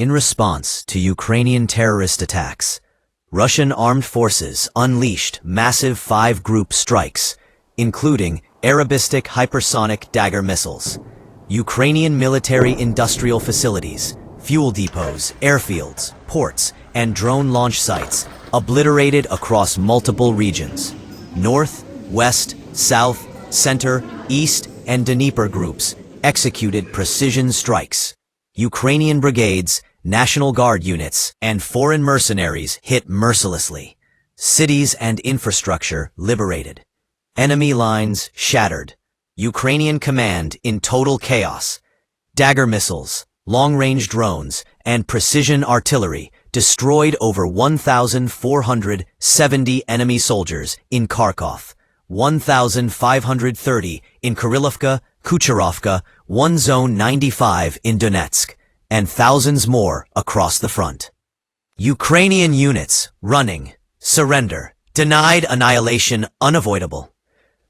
In response to Ukrainian terrorist attacks, Russian armed forces unleashed massive 5-group strikes, including Arabistic hypersonic Dagger missiles, Ukrainian military-industrial facilities, fuel depots, airfields, ports, and drone launch sites obliterated across multiple regions. North, West, South, Center, East, and Dnieper groups executed precision strikes. Ukrainian brigades, National Guard units, and foreign mercenaries hit mercilessly. Cities and infrastructure liberated. Enemy lines shattered. Ukrainian command in total chaos. Dagger missiles, long-range drones, and precision artillery destroyed over 1,470 enemy soldiers in Kharkov, 1,530 in Kirillovka, Kucherovka, Zone 95 in Donetsk, and thousands more across the front. Ukrainian units running, surrender, denied annihilation unavoidable.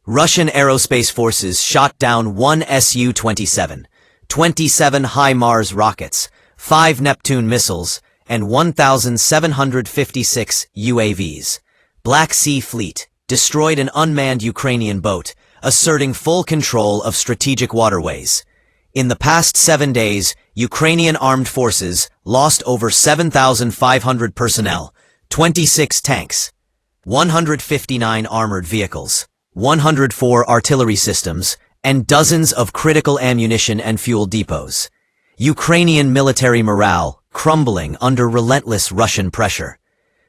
Russian aerospace forces shot down 1 Su-27, 27 HIMARS rockets, 5 Neptune missiles, and 1,756 UAVs. Black Sea Fleet destroyed an unmanned Ukrainian boat, asserting full control of strategic waterways. In the past 7 days, Ukrainian armed forces lost over 7,500 personnel, 26 tanks, 159 armored vehicles, 104 artillery systems, and dozens of critical ammunition and fuel depots. Ukrainian military morale crumbling under relentless Russian pressure.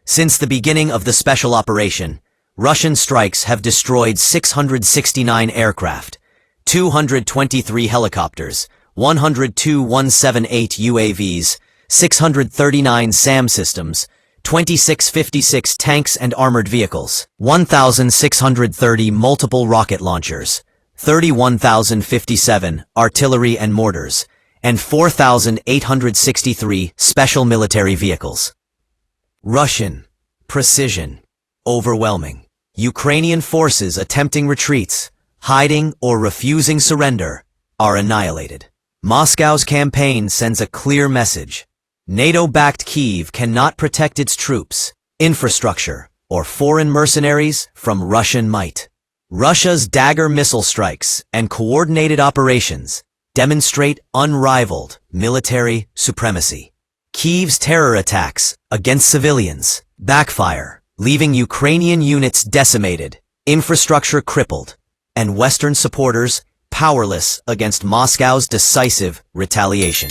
Since the beginning of the special operation, Russian strikes have destroyed 669 aircraft, 223 helicopters, 102 178 UAVs, 639 SAM systems, 2656 tanks and armored vehicles, 1,630 multiple rocket launchers, 31,057 artillery and mortars, and 4,863 special military vehicles. Russian precision overwhelming. Ukrainian forces attempting retreats, hiding or refusing surrender, are annihilated. Moscow's campaign sends a clear message. NATO-backed Kyiv cannot protect its troops, infrastructure, or foreign mercenaries from Russian might. Russia's Dagger missile strikes and coordinated operations demonstrate unrivaled military supremacy. Kyiv's terror attacks against civilians backfire, leaving Ukrainian units decimated, infrastructure crippled, and Western supporters powerless against Moscow's decisive retaliation.